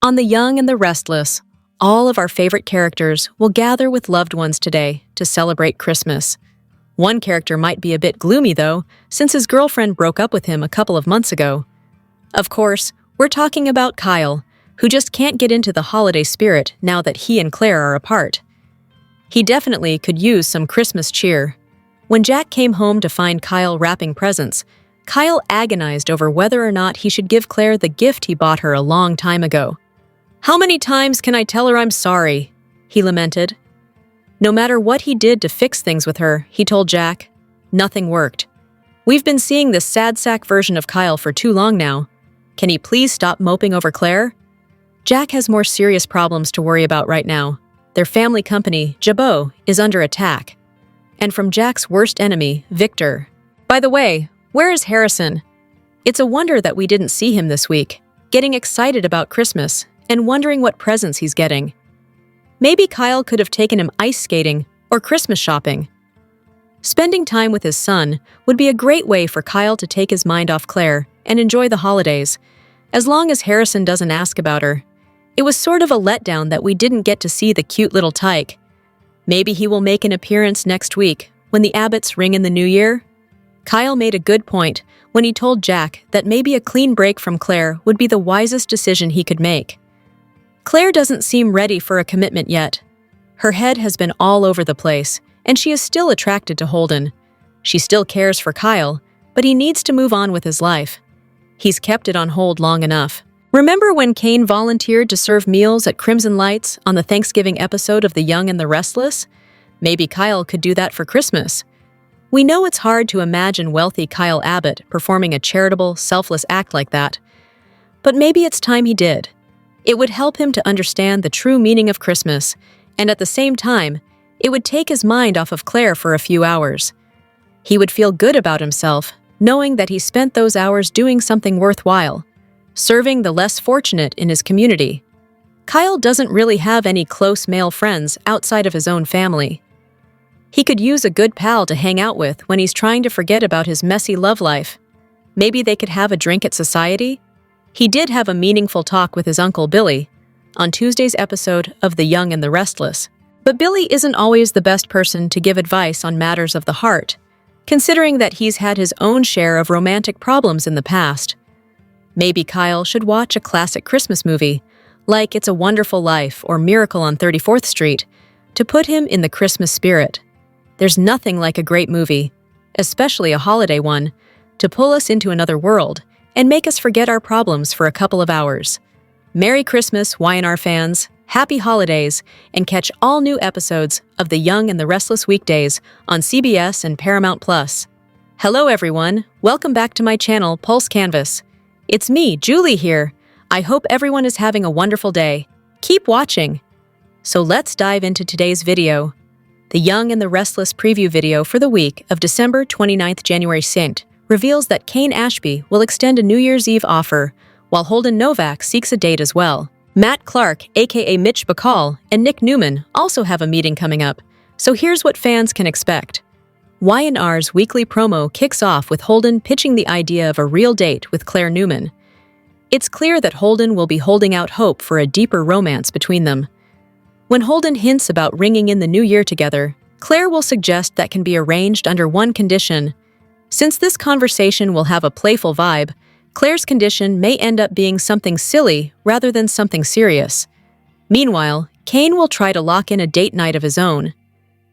On The Young and the Restless, all of our favorite characters will gather with loved ones today to celebrate Christmas. One character might be a bit gloomy, though, since his girlfriend broke up with him a couple of months ago. Of course, we're talking about Kyle, who just can't get into the holiday spirit now that he and Claire are apart. He definitely could use some Christmas cheer. When Jack came home to find Kyle wrapping presents, Kyle agonized over whether or not he should give Claire the gift he bought her a long time ago. "How many times can I tell her I'm sorry?" he lamented. No matter what he did to fix things with her, he told Jack, nothing worked. "We've been seeing this sad sack version of Kyle for too long now. Can he please stop moping over Claire?" Jack has more serious problems to worry about right now. Their family company, Jabot, is under attack. And from Jack's worst enemy, Victor. By the way, where is Harrison? It's a wonder that we didn't see him this week, getting excited about Christmas and wondering what presents he's getting. Maybe Kyle could have taken him ice skating or Christmas shopping. Spending time with his son would be a great way for Kyle to take his mind off Claire and enjoy the holidays, as long as Harrison doesn't ask about her. It was sort of a letdown that we didn't get to see the cute little tyke. Maybe he will make an appearance next week when the Abbotts ring in the new year. Kyle made a good point when he told Jack that maybe a clean break from Claire would be the wisest decision he could make. Claire doesn't seem ready for a commitment yet. Her head has been all over the place, and she is still attracted to Holden. She still cares for Kyle, but he needs to move on with his life. He's kept it on hold long enough. Remember when Cain volunteered to serve meals at Crimson Lights on the Thanksgiving episode of The Young and the Restless? Maybe Kyle could do that for Christmas. We know it's hard to imagine wealthy Kyle Abbott performing a charitable, selfless act like that. But maybe it's time he did. It would help him to understand the true meaning of Christmas, and at the same time, it would take his mind off of Claire for a few hours. He would feel good about himself, knowing that he spent those hours doing something worthwhile, serving the less fortunate in his community. Kyle doesn't really have any close male friends outside of his own family. He could use a good pal to hang out with when he's trying to forget about his messy love life. Maybe they could have a drink at society? He did have a meaningful talk with his uncle Billy on Tuesday's episode of The Young and the Restless. But Billy isn't always the best person to give advice on matters of the heart, considering that he's had his own share of romantic problems in the past. Maybe Kyle should watch a classic Christmas movie, like It's a Wonderful Life or Miracle on 34th Street, to put him in the Christmas spirit. There's nothing like a great movie, especially a holiday one, to pull us into another world and make us forget our problems for a couple of hours. Merry Christmas, Y&R fans, happy holidays, and catch all new episodes of The Young and the Restless weekdays on CBS and Paramount+. Hello everyone, welcome back to my channel, Pulse Canvas. It's me, Julie here. I hope everyone is having a wonderful day. Keep watching. So let's dive into today's video. The Young and the Restless preview video for the week of December 29th, January 2nd reveals that Kane Ashby will extend a New Year's Eve offer, while Holden Novak seeks a date as well. Matt Clark, aka Mitch Bacall, and Nick Newman also have a meeting coming up, so here's what fans can expect. Y&R's weekly promo kicks off with Holden pitching the idea of a real date with Claire Newman. It's clear that Holden will be holding out hope for a deeper romance between them. When Holden hints about ringing in the new year together, Claire will suggest that can be arranged under one condition. Since this conversation will have a playful vibe, Claire's condition may end up being something silly rather than something serious. Meanwhile, Cain will try to lock in a date night of his own.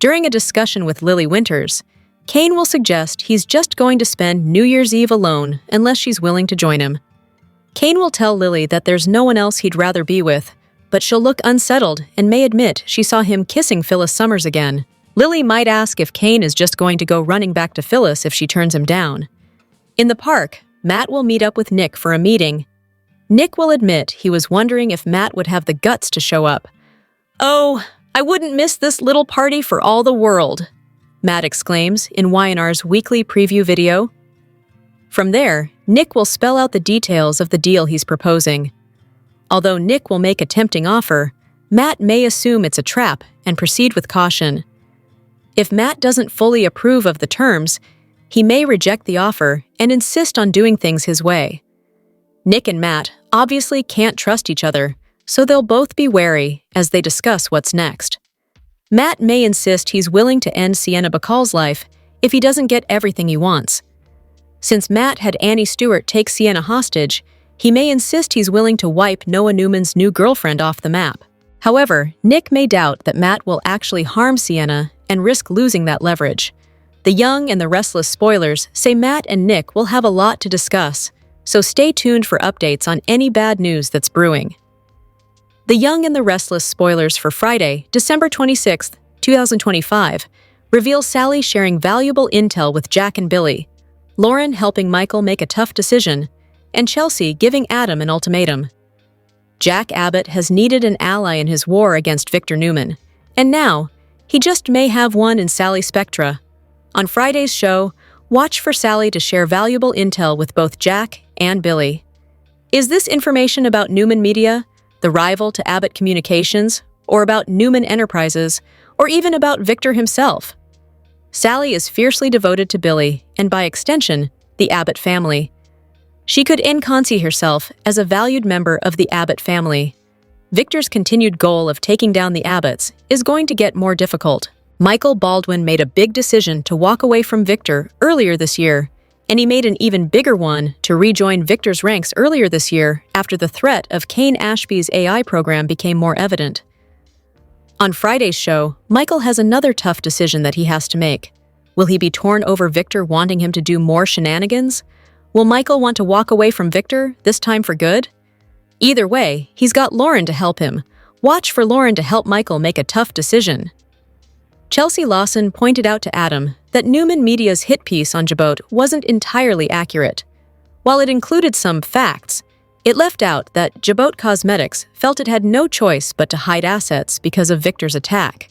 During a discussion with Lily Winters, Cain will suggest he's just going to spend New Year's Eve alone unless she's willing to join him. Cain will tell Lily that there's no one else he'd rather be with, but she'll look unsettled and may admit she saw him kissing Phyllis Summers again. Lily might ask if Cain is just going to go running back to Phyllis if she turns him down. In the park, Matt will meet up with Nick for a meeting. Nick will admit he was wondering if Matt would have the guts to show up. "Oh, I wouldn't miss this little party for all the world," Matt exclaims in Y&R's weekly preview video. From there, Nick will spell out the details of the deal he's proposing. Although Nick will make a tempting offer, Matt may assume it's a trap and proceed with caution. If Matt doesn't fully approve of the terms, he may reject the offer and insist on doing things his way. Nick and Matt obviously can't trust each other, so they'll both be wary as they discuss what's next. Matt may insist he's willing to end Sienna Bacall's life if he doesn't get everything he wants. Since Matt had Annie Stewart take Sienna hostage, he may insist he's willing to wipe Noah Newman's new girlfriend off the map. However, Nick may doubt that Matt will actually harm Sienna and risk losing that leverage. The Young and the Restless spoilers say Matt and Nick will have a lot to discuss, so stay tuned for updates on any bad news that's brewing. The Young and the Restless spoilers for Friday, December 26, 2025, reveal Sally sharing valuable intel with Jack and Billy, Lauren helping Michael make a tough decision, and Chelsea giving Adam an ultimatum. Jack Abbott has needed an ally in his war against Victor Newman, and now, he just may have one in Sally Spectra. On Friday's show, watch for Sally to share valuable intel with both Jack and Billy. Is this information about Newman Media, the rival to Abbott Communications, or about Newman Enterprises, or even about Victor himself? Sally is fiercely devoted to Billy, and by extension, the Abbott family. She could ensconce herself as a valued member of the Abbott family. Victor's continued goal of taking down the Abbotts is going to get more difficult. Michael Baldwin made a big decision to walk away from Victor earlier this year, and he made an even bigger one to rejoin Victor's ranks earlier this year after the threat of Cain Ashby's AI program became more evident. On Friday's show, Michael has another tough decision that he has to make. Will he be torn over Victor wanting him to do more shenanigans? Will Michael want to walk away from Victor, this time for good? Either way, he's got Lauren to help him. Watch for Lauren to help Michael make a tough decision. Chelsea Lawson pointed out to Adam that Newman Media's hit piece on Jabot wasn't entirely accurate. While it included some facts, it left out that Jabot Cosmetics felt it had no choice but to hide assets because of Victor's attack.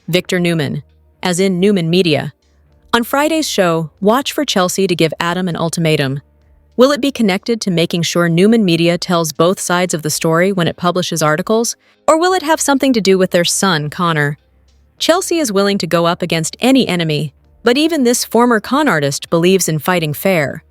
Victor Newman, as in Newman Media. On Friday's show, watch for Chelsea to give Adam an ultimatum. Will it be connected to making sure Newman Media tells both sides of the story when it publishes articles, or will it have something to do with their son, Connor? Chelsea is willing to go up against any enemy, but even this former con artist believes in fighting fair.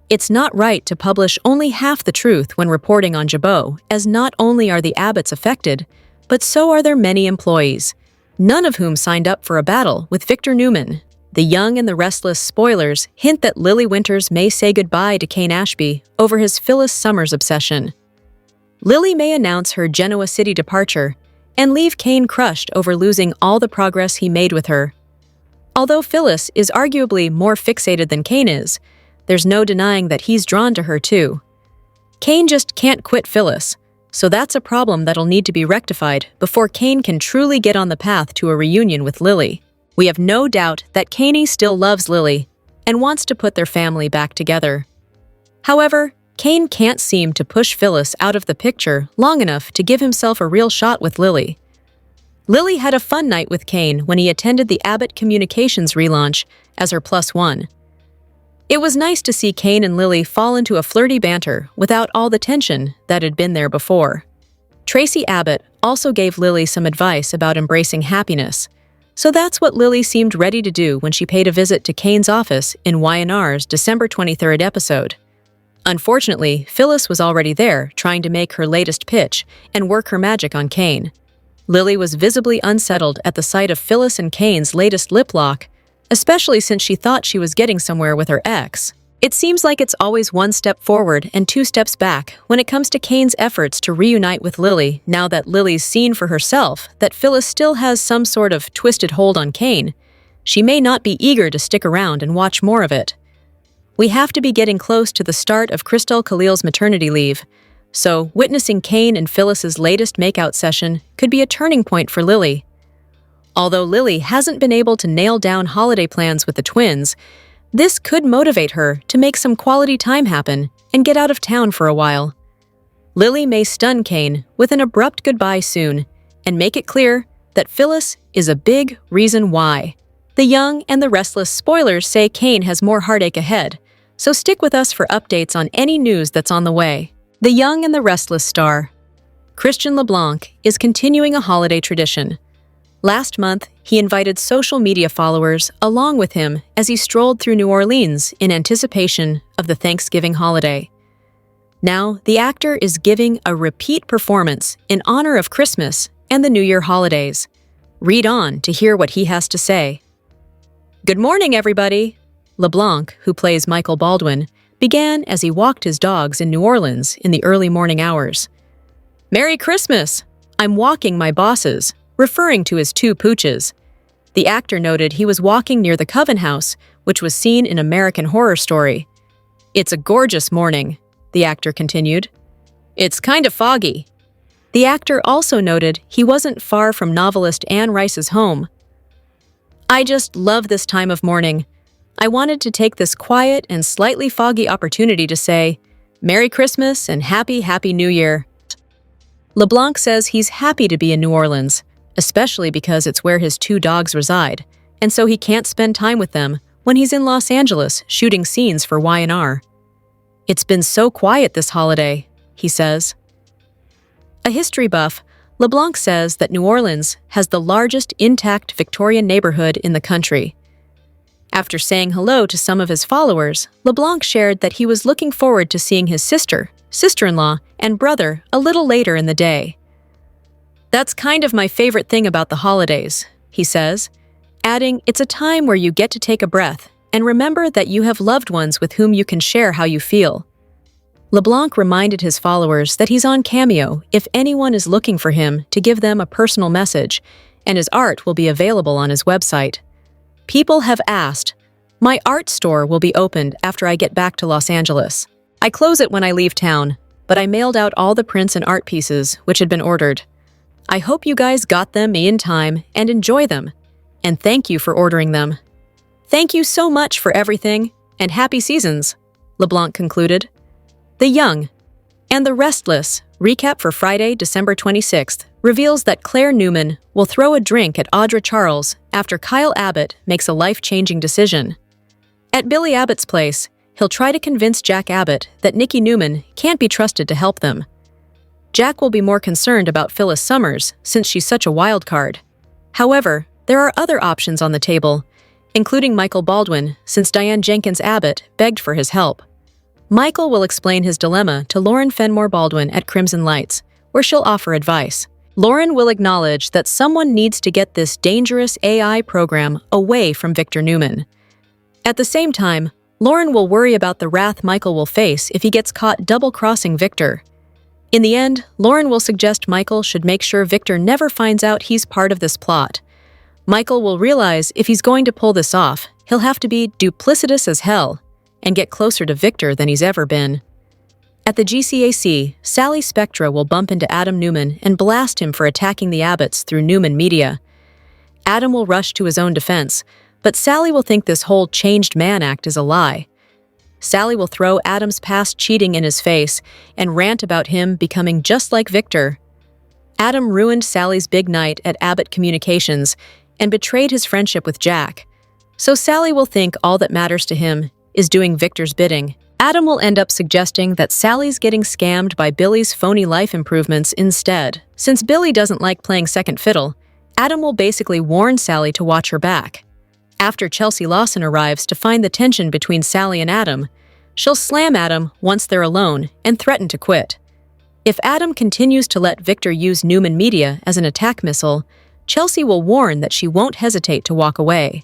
It's not right to publish only half the truth when reporting on Jabot, as not only are the Abbotts affected, but so are their many employees, none of whom signed up for a battle with Victor Newman. The Young and the Restless spoilers hint that Lily Winters may say goodbye to Cain Ashby over his Phyllis Summers obsession. Lily may announce her Genoa City departure and leave Cain crushed over losing all the progress he made with her. Although Phyllis is arguably more fixated than Cain is, there's no denying that he's drawn to her too. Cain just can't quit Phyllis, so that's a problem that'll need to be rectified before Cain can truly get on the path to a reunion with Lily. We have no doubt that Cain still loves Lily and wants to put their family back together. However, Cain can't seem to push Phyllis out of the picture long enough to give himself a real shot with Lily. Lily had a fun night with Cain when he attended the Abbott Communications relaunch as her +1. It was nice to see Cain and Lily fall into a flirty banter without all the tension that had been there before. Tracy Abbott also gave Lily some advice about embracing happiness, so that's what Lily seemed ready to do when she paid a visit to Cain's office in Y&R's December 23rd episode. Unfortunately, Phyllis was already there trying to make her latest pitch and work her magic on Cain. Lily was visibly unsettled at the sight of Phyllis and Cain's latest lip lock, especially since she thought she was getting somewhere with her ex. It seems like it's always one step forward and two steps back when it comes to Cain's efforts to reunite with Lily now that Lily's seen for herself that Phyllis still has some sort of twisted hold on Cain. She may not be eager to stick around and watch more of it. We have to be getting close to the start of Crystal Khalil's maternity leave, so witnessing Cain and Phyllis's latest makeout session could be a turning point for Lily. Although Lily hasn't been able to nail down holiday plans with the twins, this could motivate her to make some quality time happen and get out of town for a while. Lily may stun Cain with an abrupt goodbye soon and make it clear that Phyllis is a big reason why. The Young and the Restless spoilers say Cain has more heartache ahead, so stick with us for updates on any news that's on the way. The Young and the Restless star, Christian LeBlanc, is continuing a holiday tradition. Last month, he invited social media followers along with him as he strolled through New Orleans in anticipation of the Thanksgiving holiday. Now, the actor is giving a repeat performance in honor of Christmas and the New Year holidays. Read on to hear what he has to say. "Good morning, everybody." LeBlanc, who plays Michael Baldwin, began as he walked his dogs in New Orleans in the early morning hours. "Merry Christmas! I'm walking my bosses," referring to his two pooches. The actor noted he was walking near the Coven House, which was seen in American Horror Story. "It's a gorgeous morning," the actor continued. "It's kind of foggy." The actor also noted he wasn't far from novelist Anne Rice's home. "I just love this time of morning. I wanted to take this quiet and slightly foggy opportunity to say, Merry Christmas and Happy New Year." LeBlanc says he's happy to be in New Orleans, especially because it's where his two dogs reside, and so he can't spend time with them when he's in Los Angeles shooting scenes for Y&R. "It's been so quiet this holiday," he says. A history buff, LeBlanc says that New Orleans has the largest intact Victorian neighborhood in the country. After saying hello to some of his followers, LeBlanc shared that he was looking forward to seeing his sister, sister-in-law, and brother a little later in the day. "That's kind of my favorite thing about the holidays," he says, adding, "It's a time where you get to take a breath and remember that you have loved ones with whom you can share how you feel." LeBlanc reminded his followers that he's on Cameo if anyone is looking for him to give them a personal message, and his art will be available on his website. People have asked, "My art store will be opened after I get back to Los Angeles. I close it when I leave town, but I mailed out all the prints and art pieces which had been ordered. I hope you guys got them in time and enjoy them, and thank you for ordering them. Thank you so much for everything, and happy seasons," LeBlanc concluded. The Young and the Restless recap for Friday, December 26th, reveals that Claire Newman will throw a drink at Audra Charles after Kyle Abbott makes a life-changing decision. At Billy Abbott's place, he'll try to convince Jack Abbott that Nikki Newman can't be trusted to help them. Jack will be more concerned about Phyllis Summers since she's such a wild card. However, there are other options on the table, including Michael Baldwin, since Diane Jenkins Abbott begged for his help. Michael will explain his dilemma to Lauren Fenmore Baldwin at Crimson Lights, where she'll offer advice. Lauren will acknowledge that someone needs to get this dangerous AI program away from Victor Newman. At the same time, Lauren will worry about the wrath Michael will face if he gets caught double-crossing Victor. In the end, Lauren will suggest Michael should make sure Victor never finds out he's part of this plot. Michael will realize if he's going to pull this off, he'll have to be duplicitous as hell and get closer to Victor than he's ever been. At the GCAC, Sally Spectra will bump into Adam Newman and blast him for attacking the Abbotts through Newman Media. Adam will rush to his own defense, but Sally will think this whole changed man act is a lie. Sally will throw Adam's past cheating in his face and rant about him becoming just like Victor. Adam ruined Sally's big night at Abbott Communications and betrayed his friendship with Jack. So Sally will think all that matters to him is doing Victor's bidding. Adam will end up suggesting that Sally's getting scammed by Billy's phony life improvements instead. Since Billy doesn't like playing second fiddle, Adam will basically warn Sally to watch her back. After Chelsea Lawson arrives to find the tension between Sally and Adam, she'll slam Adam once they're alone and threaten to quit. If Adam continues to let Victor use Newman Media as an attack missile, Chelsea will warn that she won't hesitate to walk away.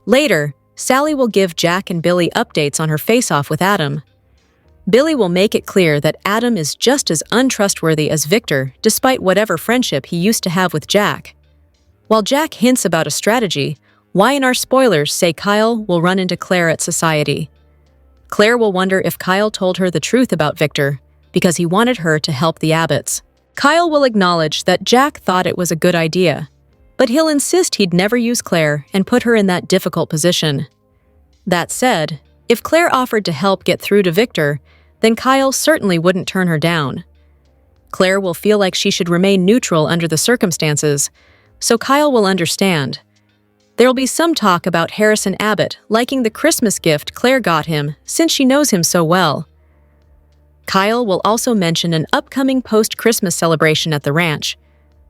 Later, Sally will give Jack and Billy updates on her face-off with Adam. Billy will make it clear that Adam is just as untrustworthy as Victor, despite whatever friendship he used to have with Jack. While Jack hints about a strategy, Y&R spoilers say Kyle will run into Claire at Society. Claire will wonder if Kyle told her the truth about Victor, because he wanted her to help the Abbotts. Kyle will acknowledge that Jack thought it was a good idea, but he'll insist he'd never use Claire and put her in that difficult position. That said, if Claire offered to help get through to Victor, then Kyle certainly wouldn't turn her down. Claire will feel like she should remain neutral under the circumstances, so Kyle will understand. There'll be some talk about Harrison Abbott liking the Christmas gift Claire got him since she knows him so well. Kyle will also mention an upcoming post-Christmas celebration at the ranch,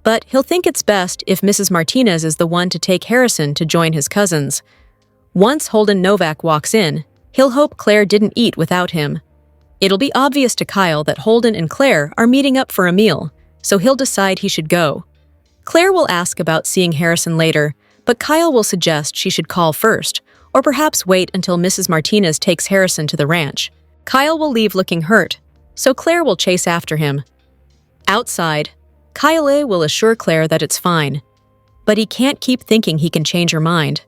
but he'll think it's best if Mrs. Martinez is the one to take Harrison to join his cousins. Once Holden Novak walks in, he'll hope Claire didn't eat without him. It'll be obvious to Kyle that Holden and Claire are meeting up for a meal, so he'll decide he should go. Claire will ask about seeing Harrison later, but Kyle will suggest she should call first, or perhaps wait until Mrs. Martinez takes Harrison to the ranch. Kyle will leave looking hurt, so Claire will chase after him. Outside, Kyle will assure Claire that it's fine, but he can't keep thinking he can change her mind.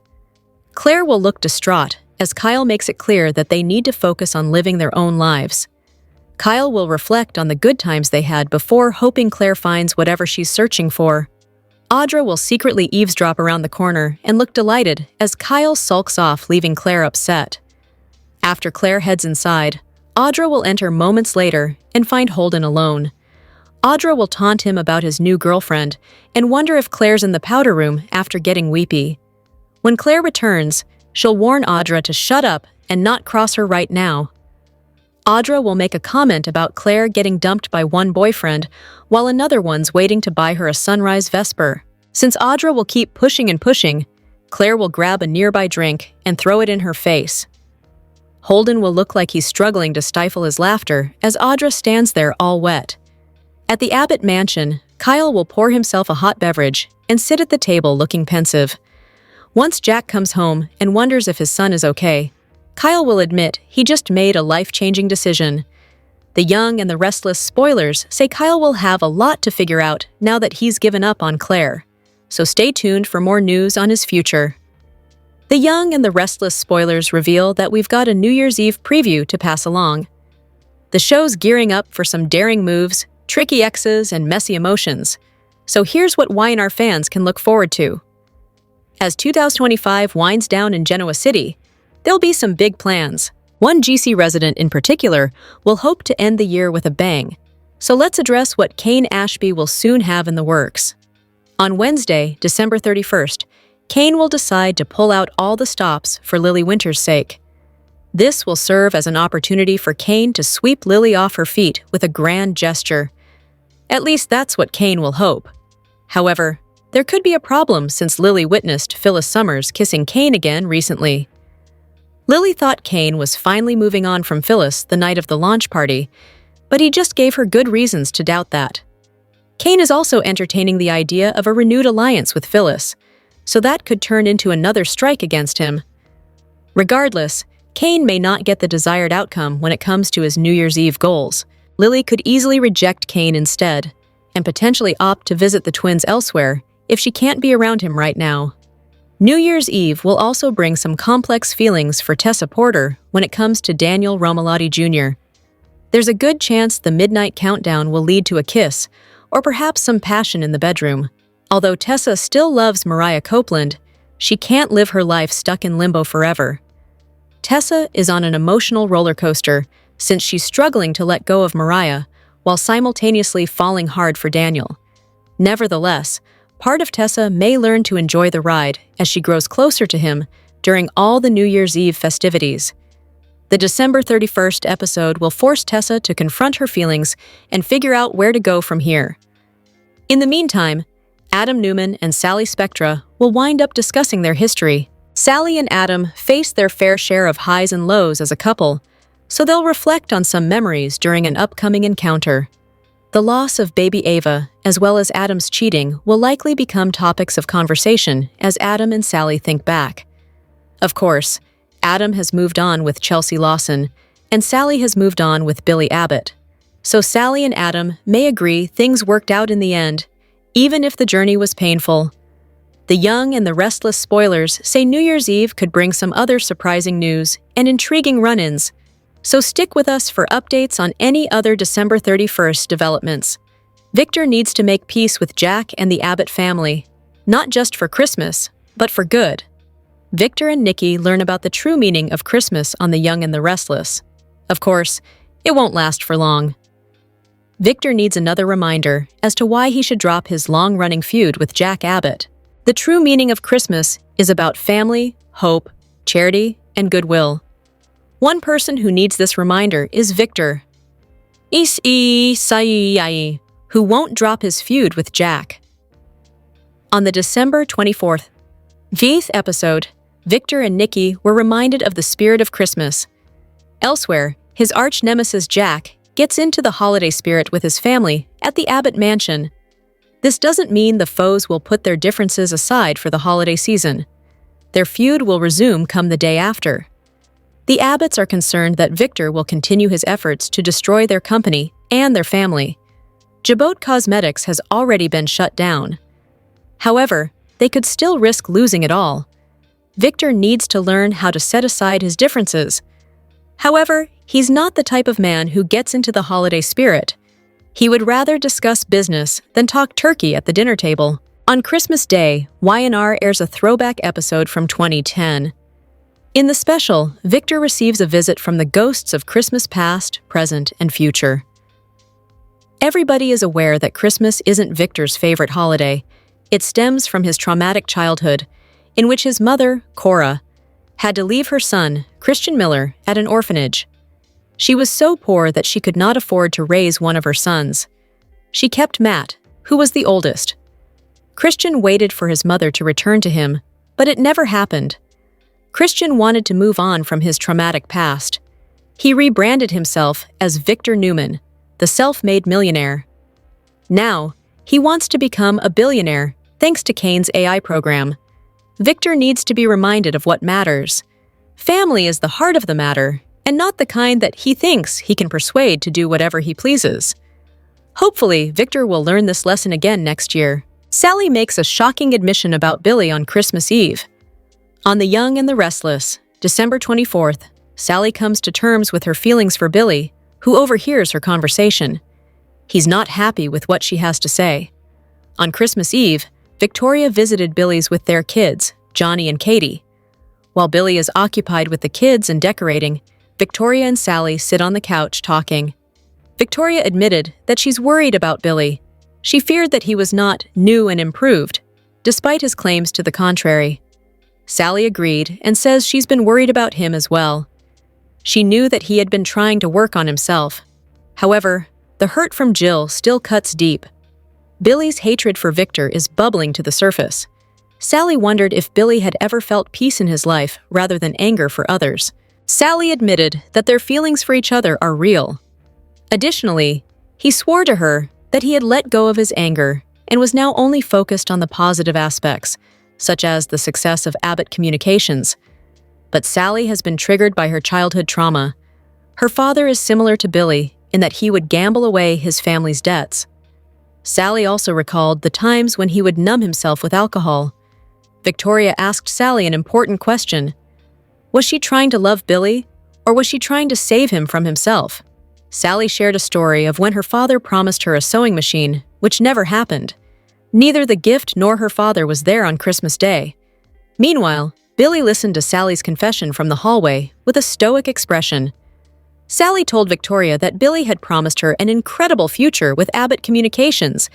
Claire will look distraught as Kyle makes it clear that they need to focus on living their own lives. Kyle will reflect on the good times they had before, hoping Claire finds whatever she's searching for. Audra will secretly eavesdrop around the corner and look delighted as Kyle sulks off, leaving Claire upset. After Claire heads inside, Audra will enter moments later and find Holden alone. Audra will taunt him about his new girlfriend and wonder if Claire's in the powder room after getting weepy. When Claire returns, she'll warn Audra to shut up and not cross her right now. Audra will make a comment about Claire getting dumped by one boyfriend while another one's waiting to buy her a sunrise Vesper. Since Audra will keep pushing and pushing, Claire will grab a nearby drink and throw it in her face. Holden will look like he's struggling to stifle his laughter as Audra stands there all wet. At the Abbott mansion, Kyle will pour himself a hot beverage and sit at the table looking pensive. Once Jack comes home and wonders if his son is okay, Kyle will admit he just made a life-changing decision. The Young and the Restless spoilers say Kyle will have a lot to figure out now that he's given up on Claire, so stay tuned for more news on his future. The Young and the Restless spoilers reveal that we've got a New Year's Eve preview to pass along. The show's gearing up for some daring moves, tricky exes, and messy emotions, so here's what Y&R fans can look forward to. As 2025 winds down in Genoa City, there'll be some big plans. One GC resident in particular will hope to end the year with a bang, so let's address what Cain Ashby will soon have in the works. On Wednesday, December 31st, Cain will decide to pull out all the stops for Lily Winter's sake. This will serve as an opportunity for Cain to sweep Lily off her feet with a grand gesture. At least that's what Cain will hope. However, there could be a problem since Lily witnessed Phyllis Summers kissing Cain again recently. Lily thought Cain was finally moving on from Phyllis the night of the launch party, but he just gave her good reasons to doubt that. Cain is also entertaining the idea of a renewed alliance with Phyllis, so that could turn into another strike against him. Regardless, Cain may not get the desired outcome when it comes to his New Year's Eve goals. Lily could easily reject Cain instead, and potentially opt to visit the twins elsewhere if she can't be around him right now. New Year's Eve will also bring some complex feelings for Tessa Porter when it comes to Daniel Romalotti Jr. There's a good chance the midnight countdown will lead to a kiss, or perhaps some passion in the bedroom. Although Tessa still loves Mariah Copeland, she can't live her life stuck in limbo forever. Tessa is on an emotional roller coaster since she's struggling to let go of Mariah while simultaneously falling hard for Daniel. Nevertheless, part of Tessa may learn to enjoy the ride as she grows closer to him during all the New Year's Eve festivities. The December 31st episode will force Tessa to confront her feelings and figure out where to go from here. In the meantime, Adam Newman and Sally Spectra will wind up discussing their history. Sally and Adam face their fair share of highs and lows as a couple, so they'll reflect on some memories during an upcoming encounter. The loss of baby Ava, as well as Adam's cheating, will likely become topics of conversation as Adam and Sally think back. Of course, Adam has moved on with Chelsea Lawson, and Sally has moved on with Billy Abbott. So Sally and Adam may agree things worked out in the end, even if the journey was painful. The Young and the Restless spoilers say New Year's Eve could bring some other surprising news and intriguing run-ins, so stick with us for updates on any other December 31st developments. Victor needs to make peace with Jack and the Abbott family, not just for Christmas, but for good. Victor and Nikki learn about the true meaning of Christmas on The Young and the Restless. Of course, it won't last for long. Victor needs another reminder as to why he should drop his long-running feud with Jack Abbott. The true meaning of Christmas is about family, hope, charity, and goodwill. One person who needs this reminder is Victor, who won't drop his feud with Jack. On the December 24th, 5th episode, Victor and Nikki were reminded of the spirit of Christmas. Elsewhere, His arch-nemesis Jack gets into the holiday spirit with his family at the Abbott mansion. This doesn't mean the foes will put their differences aside for the holiday season. Their feud will resume come the day after. The Abbotts are concerned that Victor will continue his efforts to destroy their company and their family. Jabot Cosmetics has already been shut down. However, they could still risk losing it all. Victor needs to learn how to set aside his differences. However, he's not the type of man who gets into the holiday spirit. He would rather discuss business than talk turkey at the dinner table. On Christmas Day, Y&R airs a throwback episode from 2010. In the special, Victor receives a visit from the ghosts of Christmas past, present, and future. Everybody is aware that Christmas isn't Victor's favorite holiday. It stems from his traumatic childhood, in which his mother, Cora, had to leave her son, Christian Miller, at an orphanage. She was so poor that she could not afford to raise one of her sons. She kept Matt, who was the oldest. Christian waited for his mother to return to him, but it never happened. Christian wanted to move on from his traumatic past. He rebranded himself as Victor Newman, the self-made millionaire. Now, he wants to become a billionaire thanks to Cain's AI program. Victor needs to be reminded of what matters. Family is the heart of the matter, and not the kind that he thinks he can persuade to do whatever he pleases. Hopefully, Victor will learn this lesson again next year. Sally makes a shocking admission about Billy on Christmas Eve. On The Young and the Restless, December 24th, Sally comes to terms with her feelings for Billy, who overhears her conversation. He's not happy with what she has to say. On Christmas Eve, Victoria visited Billy's with their kids, Johnny and Katie. While Billy is occupied with the kids and decorating, Victoria and Sally sit on the couch talking. Victoria admitted that she's worried about Billy. She feared that he was not new and improved, despite his claims to the contrary. Sally agreed and says she's been worried about him as well. She knew that he had been trying to work on himself. However, the hurt from Jill still cuts deep. Billy's hatred for Victor is bubbling to the surface. Sally wondered if Billy had ever felt peace in his life rather than anger for others. Sally admitted that their feelings for each other are real. Additionally, he swore to her that he had let go of his anger and was now only focused on the positive aspects, such as the success of Abbott Communications. But Sally has been triggered by her childhood trauma. Her father is similar to Billy in that he would gamble away his family's debts. Sally also recalled the times when he would numb himself with alcohol. Victoria asked Sally an important question. Was she trying to love Billy, or was she trying to save him from himself? Sally shared a story of when her father promised her a sewing machine, which never happened. Neither the gift nor her father was there on Christmas Day. Meanwhile, Billy listened to Sally's confession from the hallway with a stoic expression. Sally told Victoria that Billy had promised her an incredible future with Abbott Communications,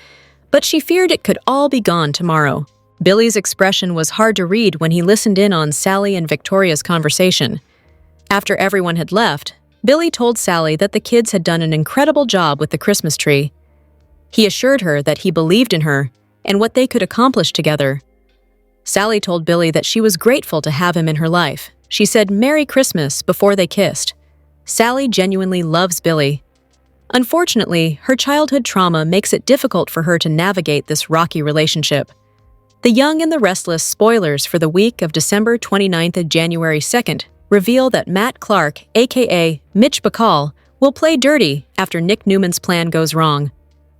but she feared it could all be gone tomorrow. Billy's expression was hard to read when he listened in on Sally and Victoria's conversation. After everyone had left, Billy told Sally that the kids had done an incredible job with the Christmas tree. He assured her that he believed in her and what they could accomplish together. Sally told Billy that she was grateful to have him in her life. She said "Merry Christmas" before they kissed. Sally genuinely loves Billy. Unfortunately, her childhood trauma makes it difficult for her to navigate this rocky relationship. The Young and the Restless spoilers for the week of December 29th and January 2nd reveal that Matt Clark, aka Mitch Bacall, will play dirty after Nick Newman's plan goes wrong.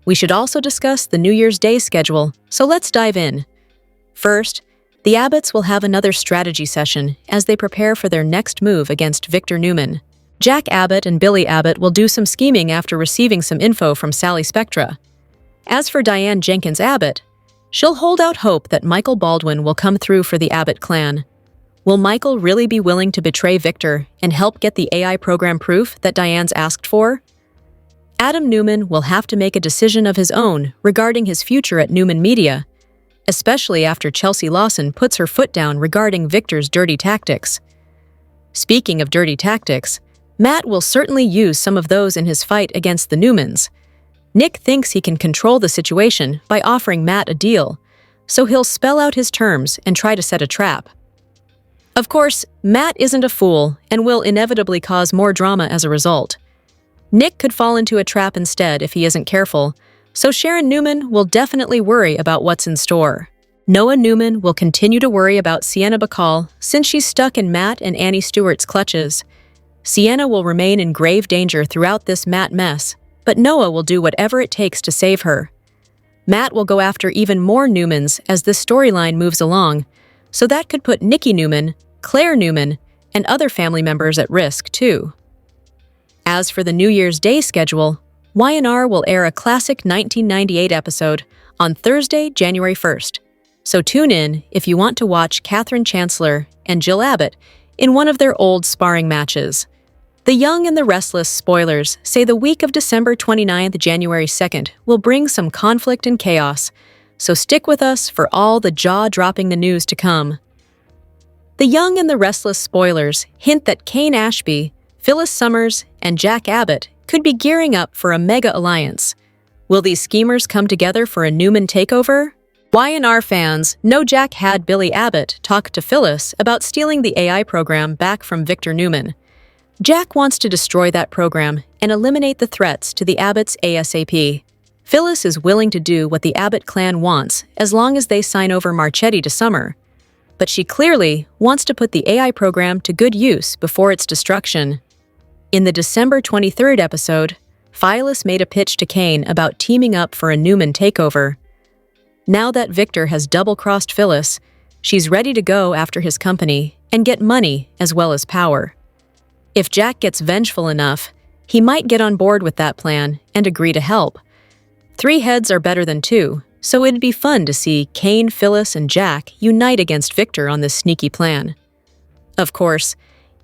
We should also discuss the New Year's Day schedule, so let's dive in. First, the Abbotts will have another strategy session as they prepare for their next move against Victor Newman. Jack Abbott and Billy Abbott will do some scheming after receiving some info from Sally Spectra. As for Diane Jenkins Abbott, she'll hold out hope that Michael Baldwin will come through for the Abbott clan. Will Michael really be willing to betray Victor and help get the AI program proof that Diane's asked for? Adam Newman will have to make a decision of his own regarding his future at Newman Media, especially after Chelsea Lawson puts her foot down regarding Victor's dirty tactics. Speaking of dirty tactics, Matt will certainly use some of those in his fight against the Newmans. Nick thinks he can control the situation by offering Matt a deal, so he'll spell out his terms and try to set a trap. Of course, Matt isn't a fool and will inevitably cause more drama as a result. Nick could fall into a trap instead if he isn't careful, so Sharon Newman will definitely worry about what's in store. Noah Newman will continue to worry about Sienna Bacall since she's stuck in Matt and Annie Stewart's clutches. Sienna will remain in grave danger throughout this Matt mess, but Noah will do whatever it takes to save her. Matt will go after even more Newmans as this storyline moves along, so that could put Nikki Newman, Claire Newman, and other family members at risk, too. As for the New Year's Day schedule, Y&R will air a classic 1998 episode on Thursday, January 1st. So tune in if you want to watch Katherine Chancellor and Jill Abbott in one of their old sparring matches. The Young and the Restless spoilers say the week of December 29th, January 2nd will bring some conflict and chaos, so stick with us for all the jaw-dropping news to come. The Young and the Restless spoilers hint that Cain Ashby, Phyllis Summers, and Jack Abbott could be gearing up for a mega alliance. Will these schemers come together for a Newman takeover? Y&R fans know Jack had Billy Abbott talk to Phyllis about stealing the AI program back from Victor Newman. Jack wants to destroy that program and eliminate the threats to the Abbotts ASAP. Phyllis is willing to do what the Abbott clan wants as long as they sign over Marchetti to Summer. But she clearly wants to put the AI program to good use before its destruction. In the December 23rd episode, Phyllis made a pitch to Cain about teaming up for a Newman takeover. Now that Victor has double-crossed Phyllis, she's ready to go after his company and get money as well as power. If Jack gets vengeful enough, he might get on board with that plan and agree to help. 3 heads are better than 2, so it'd be fun to see Cain, Phyllis, and Jack unite against Victor on this sneaky plan. Of course,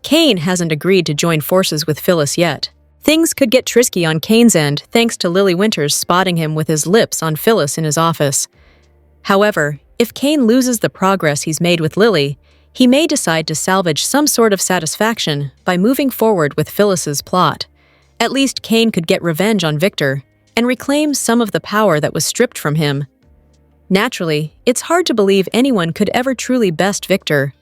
Cain hasn't agreed to join forces with Phyllis yet. Things could get tricky on Cain's end thanks to Lily Winters spotting him with his lips on Phyllis in his office. However, if Cain loses the progress he's made with Lily, he may decide to salvage some sort of satisfaction by moving forward with Phyllis's plot. At least Cain could get revenge on Victor and reclaim some of the power that was stripped from him. Naturally, it's hard to believe anyone could ever truly best Victor.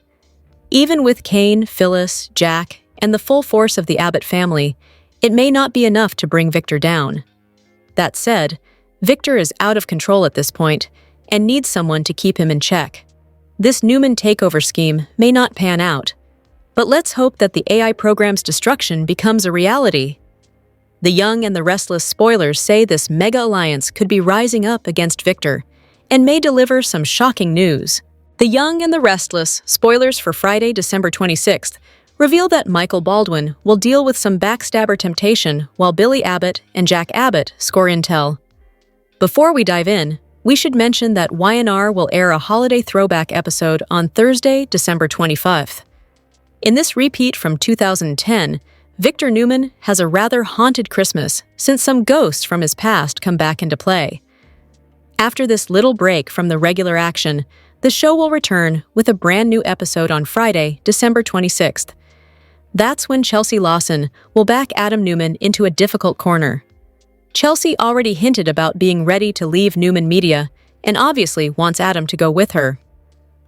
Even with Cain, Phyllis, Jack, and the full force of the Abbott family, it may not be enough to bring Victor down. That said, Victor is out of control at this point and needs someone to keep him in check. This Newman takeover scheme may not pan out, but let's hope that the AI program's destruction becomes a reality. The Young and the Restless spoilers say this mega alliance could be rising up against Victor and may deliver some shocking news. The Young and the Restless spoilers for Friday, December 26th reveal that Michael Baldwin will deal with some backstabber temptation while Billy Abbott and Jack Abbott score intel. Before we dive in, we should mention that Y&R will air a holiday throwback episode on Thursday, December 25th. In this repeat from 2010, Victor Newman has a rather haunted Christmas since some ghosts from his past come back into play. After this little break from the regular action, the show will return with a brand new episode on Friday, December 26th. That's when Chelsea Lawson will back Adam Newman into a difficult corner. Chelsea already hinted about being ready to leave Newman Media and obviously wants Adam to go with her.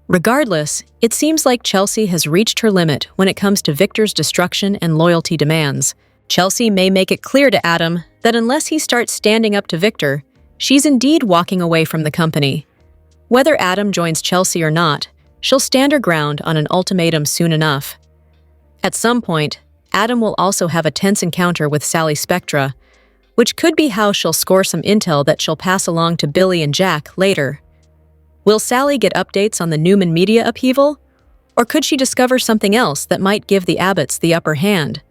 Regardless, it seems like Chelsea has reached her limit when it comes to Victor's destruction and loyalty demands. Chelsea may make it clear to Adam that unless he starts standing up to Victor, she's indeed walking away from the company. Whether Adam joins Chelsea or not, she'll stand her ground on an ultimatum soon enough. At some point, Adam will also have a tense encounter with Sally Spectra, which could be how she'll score some intel that she'll pass along to Billy and Jack later. Will Sally get updates on the Newman Media upheaval? Or could she discover something else that might give the Abbotts the upper hand?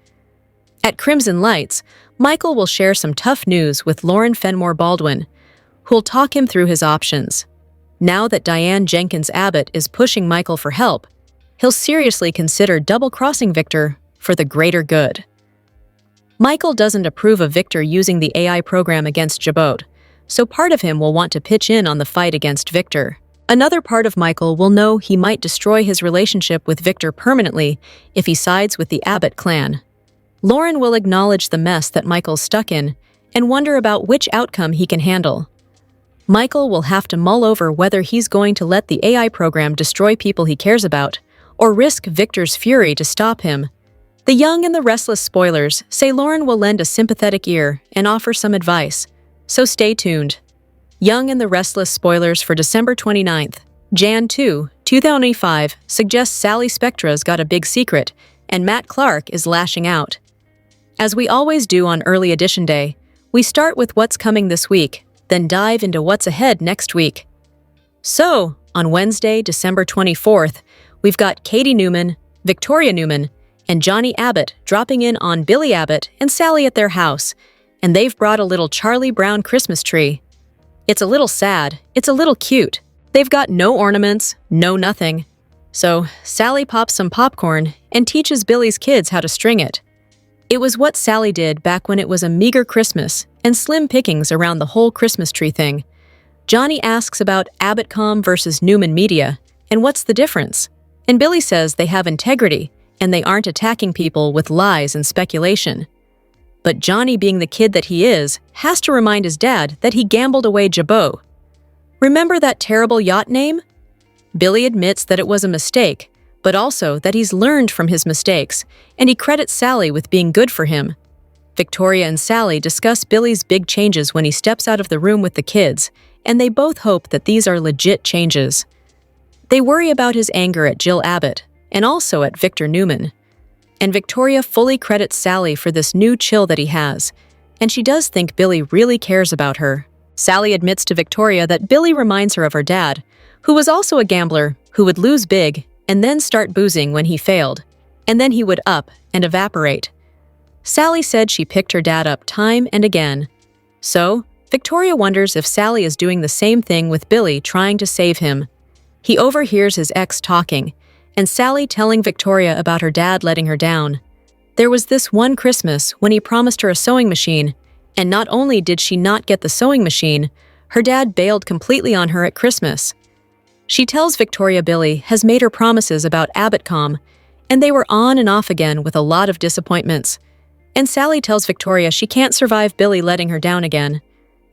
At Crimson Lights, Michael will share some tough news with Lauren Fenmore Baldwin, who'll talk him through his options. Now that Diane Jenkins Abbott is pushing Michael for help, he'll seriously consider double-crossing Victor for the greater good. Michael doesn't approve of Victor using the AI program against Jabot, so part of him will want to pitch in on the fight against Victor. Another part of Michael will know he might destroy his relationship with Victor permanently if he sides with the Abbott clan. Lauren will acknowledge the mess that Michael's stuck in and wonder about which outcome he can handle. Michael will have to mull over whether he's going to let the AI program destroy people he cares about, or risk Victor's fury to stop him. The young and the restless spoilers say Lauren will lend a sympathetic ear and offer some advice, so stay tuned. Young and the Restless spoilers for December 29th, Jan 2, 2005 suggests Sally Spectra's got a big secret, and Matt Clark is lashing out. As we always do on Early Edition Day, we start with what's coming this week, then dive into what's ahead next week. So, on Wednesday, December 24th, we've got Katie Newman, Victoria Newman, and Johnny Abbott dropping in on Billy Abbott and Sally at their house, and they've brought a little Charlie Brown Christmas tree. It's a little sad, it's a little cute. They've got no ornaments, no nothing. So, Sally pops some popcorn and teaches Billy's kids how to string it. It was what Sally did back when it was a meager Christmas and slim pickings around the whole Christmas tree thing. Johnny asks about Abbottcom versus Newman Media, and what's the difference? And Billy says they have integrity, and they aren't attacking people with lies and speculation. But Johnny, being the kid that he is, has to remind his dad that he gambled away Jabot. Remember that terrible yacht name? Billy admits that it was a mistake, but also that he's learned from his mistakes, and he credits Sally with being good for him. Victoria and Sally discuss Billy's big changes when he steps out of the room with the kids, and they both hope that these are legit changes. They worry about his anger at Jill Abbott, and also at Victor Newman. And Victoria fully credits Sally for this new chill that he has, and she does think Billy really cares about her. Sally admits to Victoria that Billy reminds her of her dad, who was also a gambler who would lose big and then start boozing when he failed, and then he would up and evaporate. Sally said she picked her dad up time and again. So, Victoria wonders if Sally is doing the same thing with Billy trying to save him. He overhears his ex talking, and Sally telling Victoria about her dad letting her down. There was this one Christmas when he promised her a sewing machine, and not only did she not get the sewing machine, her dad bailed completely on her at Christmas. She tells Victoria Billy has made her promises about Abbottcom, and they were on and off again with a lot of disappointments. And Sally tells Victoria she can't survive Billy letting her down again.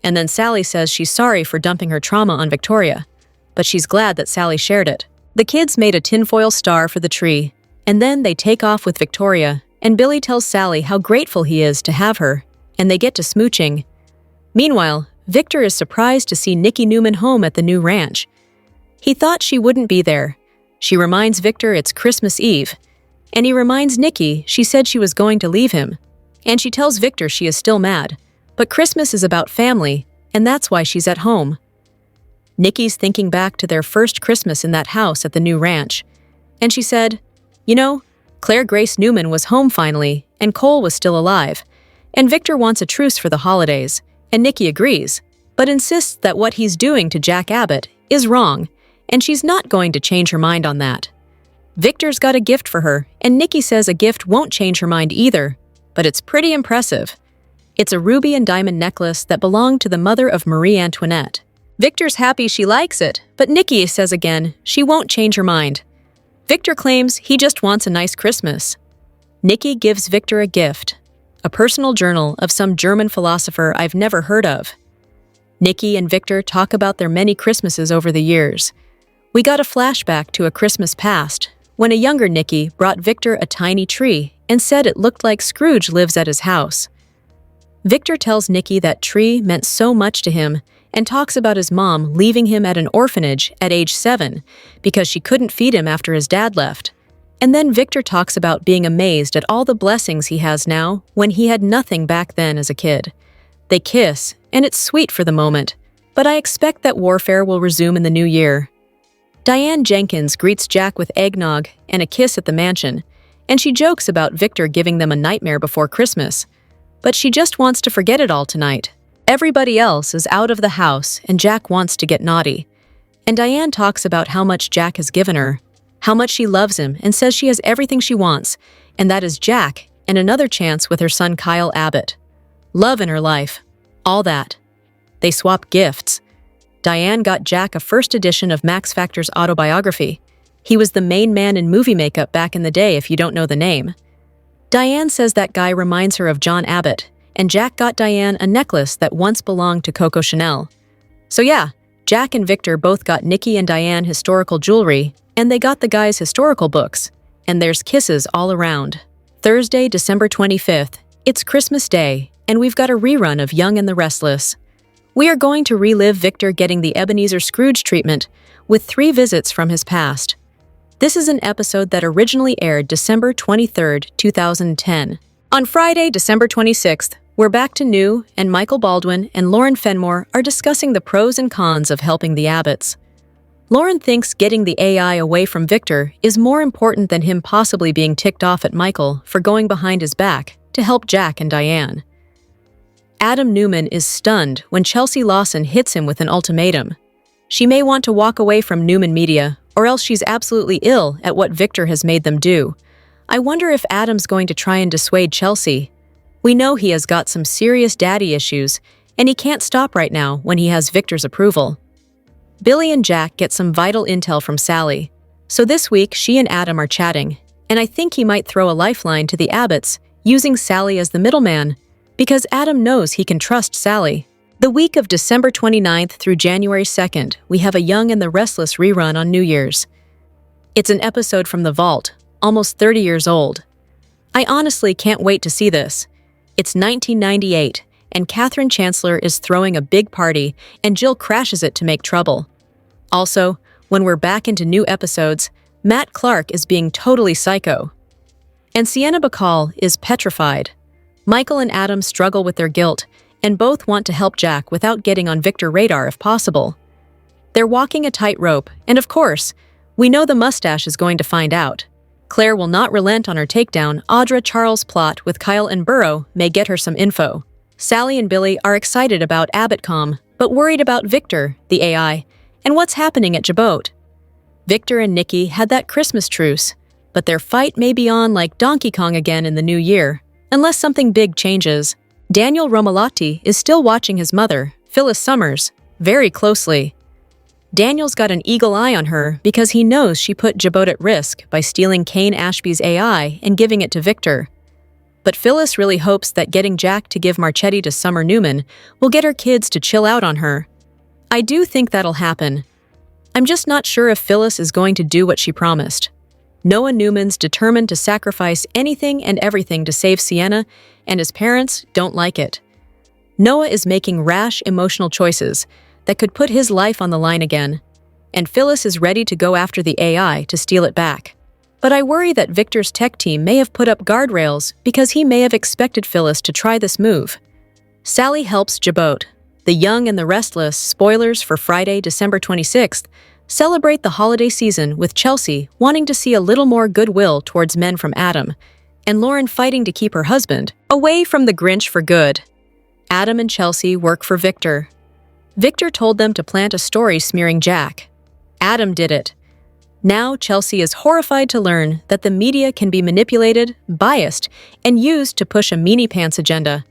And then Sally says she's sorry for dumping her trauma on Victoria, but she's glad that Sally shared it. The kids made a tinfoil star for the tree, and then they take off with Victoria, and Billy tells Sally how grateful he is to have her, and they get to smooching. Meanwhile, Victor is surprised to see Nikki Newman home at the new ranch. He thought she wouldn't be there. She reminds Victor it's Christmas Eve, and he reminds Nikki she said she was going to leave him, and she tells Victor she is still mad, but Christmas is about family, and that's why she's at home. Nikki's thinking back to their first Christmas in that house at the new ranch, and she said, "You know, Claire Grace Newman was home finally, and Cole was still alive, and Victor wants a truce for the holidays, and Nikki agrees, but insists that what he's doing to Jack Abbott is wrong, and she's not going to change her mind on that. Victor's got a gift for her, and Nikki says a gift won't change her mind either, but it's pretty impressive. It's a ruby and diamond necklace that belonged to the mother of Marie Antoinette. Victor's happy she likes it, but Nikki says again she won't change her mind. Victor claims he just wants a nice Christmas. Nikki gives Victor a gift, a personal journal of some German philosopher I've never heard of. Nikki and Victor talk about their many Christmases over the years. We got a flashback to a Christmas past, when a younger Nikki brought Victor a tiny tree and said it looked like Scrooge lives at his house. Victor tells Nikki that tree meant so much to him and talks about his mom leaving him at an orphanage at age 7 because she couldn't feed him after his dad left. And then Victor talks about being amazed at all the blessings he has now when he had nothing back then as a kid. They kiss, and it's sweet for the moment, but I expect that warfare will resume in the new year. Diane Jenkins greets Jack with eggnog and a kiss at the mansion, and she jokes about Victor giving them a nightmare before Christmas. But she just wants to forget it all tonight. Everybody else is out of the house, and Jack wants to get naughty. And Diane talks about how much Jack has given her, how much she loves him, and says she has everything she wants, and that is Jack and another chance with her son Kyle Abbott. Love in her life. All that. They swap gifts. Diane got Jack a first edition of Max Factor's autobiography. He was the main man in movie makeup back in the day if you don't know the name. Diane says that guy reminds her of John Abbott, and Jack got Diane a necklace that once belonged to Coco Chanel. So yeah, Jack and Victor both got Nikki and Diane historical jewelry, And they got the guy's historical books, and there's kisses all around. Thursday, December 25th. It's Christmas Day, and we've got a rerun of Young and the Restless. We are going to relive Victor getting the Ebenezer Scrooge treatment with 3 visits from his past. This is an episode that originally aired December 23rd, 2010. On Friday, December 26th, we're back to New, and Michael Baldwin and Lauren Fenmore are discussing the pros and cons of helping the Abbotts. Lauren thinks getting the AI away from Victor is more important than him possibly being ticked off at Michael for going behind his back to help Jack and Diane. Adam Newman is stunned when Chelsea Lawson hits him with an ultimatum. She may want to walk away from Newman Media, or else she's absolutely ill at what Victor has made them do. I wonder if Adam's going to try and dissuade Chelsea. We know he has got some serious daddy issues, and he can't stop right now when he has Victor's approval. Billy and Jack get some vital intel from Sally, so this week she and Adam are chatting, and I think he might throw a lifeline to the Abbotts, using Sally as the middleman, because Adam knows he can trust Sally. The week of December 29th through January 2nd, we have a Young and the Restless rerun on New Year's. It's an episode from the vault, almost 30 years old. I honestly can't wait to see this. It's 1998, and Catherine Chancellor is throwing a big party, and Jill crashes it to make trouble. Also, when we're back into new episodes, Matt Clark is being totally psycho. And Sienna Bacall is petrified. Michael and Adam struggle with their guilt, and both want to help Jack without getting on Victor's radar if possible. They're walking a tightrope, and of course, we know the mustache is going to find out. Claire will not relent on her takedown. Audra Charles' plot with Kyle and Burrow may get her some info. Sally and Billy are excited about AbbotCom, but worried about Victor, the AI, and what's happening at Jabot. Victor and Nikki had that Christmas truce, but their fight may be on like Donkey Kong again in the new year, unless something big changes. Daniel Romalotti is still watching his mother, Phyllis Summers, very closely. Daniel's got an eagle eye on her because he knows she put Jabot at risk by stealing Cain Ashby's AI and giving it to Victor. But Phyllis really hopes that getting Jack to give Marchetti to Summer Newman will get her kids to chill out on her. I do think that'll happen. I'm just not sure if Phyllis is going to do what she promised. Noah Newman's determined to sacrifice anything and everything to save Sienna, and his parents don't like it. Noah is making rash, emotional choices that could put his life on the line again, and Phyllis is ready to go after the AI to steal it back. But I worry that Victor's tech team may have put up guardrails because he may have expected Phyllis to try this move. Sally helps Jabot. The Young and the Restless, spoilers for Friday, December 26th, celebrate the holiday season with Chelsea wanting to see a little more goodwill towards men from Adam, and Lauren fighting to keep her husband away from the Grinch for good. Adam and Chelsea work for Victor. Victor told them to plant a story smearing Jack. Adam did it. Now Chelsea is horrified to learn that the media can be manipulated, biased, and used to push a meanie pants agenda.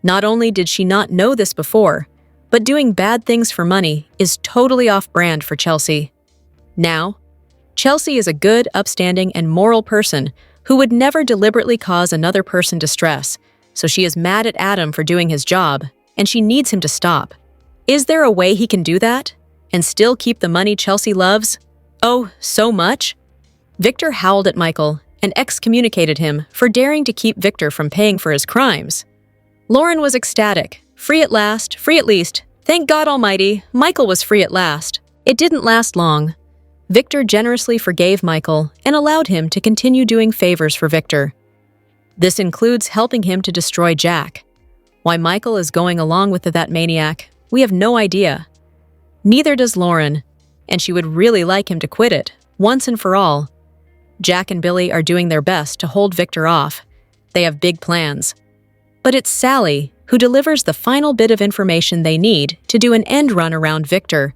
Not only did she not know this before, but doing bad things for money is totally off-brand for Chelsea. Now, Chelsea is a good, upstanding, and moral person who would never deliberately cause another person distress, so she is mad at Adam for doing his job, and she needs him to stop. Is there a way he can do that and still keep the money Chelsea loves? Oh, so much? Victor howled at Michael and excommunicated him for daring to keep Victor from paying for his crimes. Lauren was ecstatic. Free at last, free at least. Thank God Almighty, Michael was free at last. It didn't last long. Victor generously forgave Michael and allowed him to continue doing favors for Victor. This includes helping him to destroy Jack. Why Michael is going along with that maniac, we have no idea. Neither does Lauren, and she would really like him to quit it, once and for all. Jack and Billy are doing their best to hold Victor off. They have big plans. But it's Sally who delivers the final bit of information they need to do an end run around Victor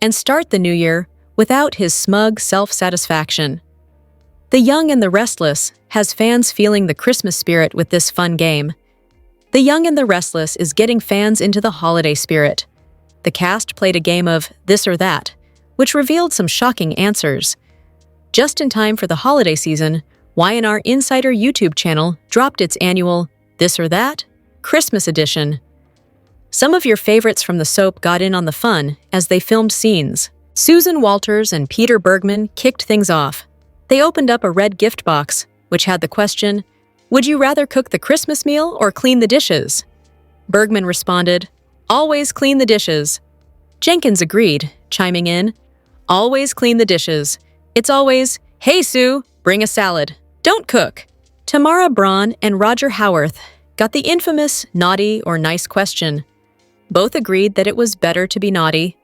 and start the new year without his smug self-satisfaction. The Young and the Restless has fans feeling the Christmas spirit with this fun game. The Young and the Restless is getting fans into the holiday spirit. The cast played a game of This or That, which revealed some shocking answers. Just in time for the holiday season, Y&R Insider YouTube channel dropped its annual This or That Christmas edition. Some of your favorites from the soap got in on the fun as they filmed scenes. Susan Walters and Peter Bergman kicked things off. They opened up a red gift box, which had the question, "Would you rather cook the Christmas meal or clean the dishes?" Bergman responded, "Always clean the dishes." Jenkins agreed, chiming in, "Always clean the dishes. It's always, 'Hey Sue, bring a salad. Don't cook.'" Tamara Braun and Roger Howarth got the infamous naughty or nice question. Both agreed that it was better to be naughty.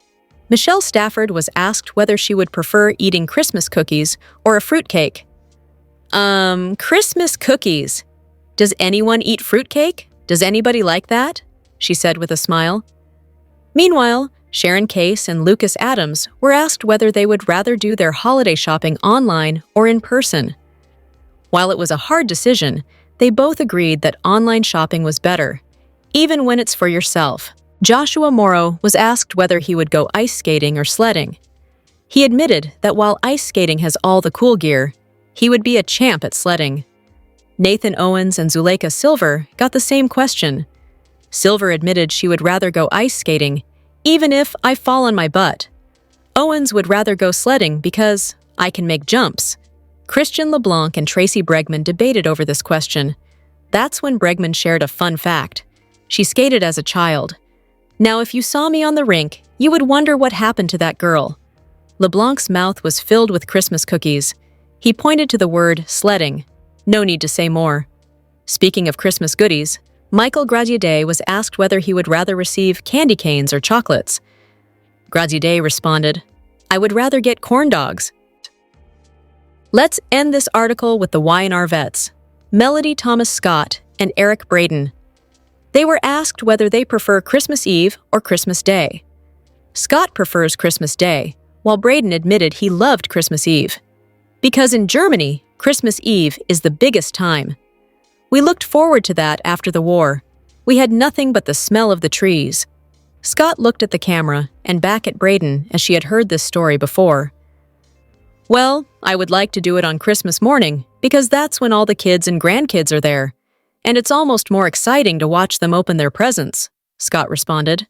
Michelle Stafford was asked whether she would prefer eating Christmas cookies or a fruitcake. Christmas cookies. Does anyone eat fruitcake? Does anybody like that?" she said with a smile. Meanwhile, Sharon Case and Lucas Adams were asked whether they would rather do their holiday shopping online or in person. While it was a hard decision, they both agreed that online shopping was better, even when it's for yourself. Joshua Morrow was asked whether he would go ice skating or sledding. He admitted that while ice skating has all the cool gear, he would be a champ at sledding. Nathan Owens and Zuleika Silver got the same question. Silver admitted she would rather go ice skating, even if I fall on my butt. Owens would rather go sledding because I can make jumps. Christian LeBlanc and Tracy Bregman debated over this question. That's when Bregman shared a fun fact. She skated as a child. Now, if you saw me on the rink, you would wonder what happened to that girl. LeBlanc's mouth was filled with Christmas cookies. He pointed to the word sledding. No need to say more. Speaking of Christmas goodies, Michael Graziadei was asked whether he would rather receive candy canes or chocolates. Graziadei responded, "I would rather get corn dogs." Let's end this article with the Y&R vets, Melody Thomas Scott and Eric Braden. They were asked whether they prefer Christmas Eve or Christmas Day. Scott prefers Christmas Day, while Braden admitted he loved Christmas Eve. Because in Germany, Christmas Eve is the biggest time. We looked forward to that after the war. We had nothing but the smell of the trees. Scott looked at the camera and back at Braden as she had heard this story before. "Well, I would like to do it on Christmas morning because that's when all the kids and grandkids are there. And it's almost more exciting to watch them open their presents," Scott responded.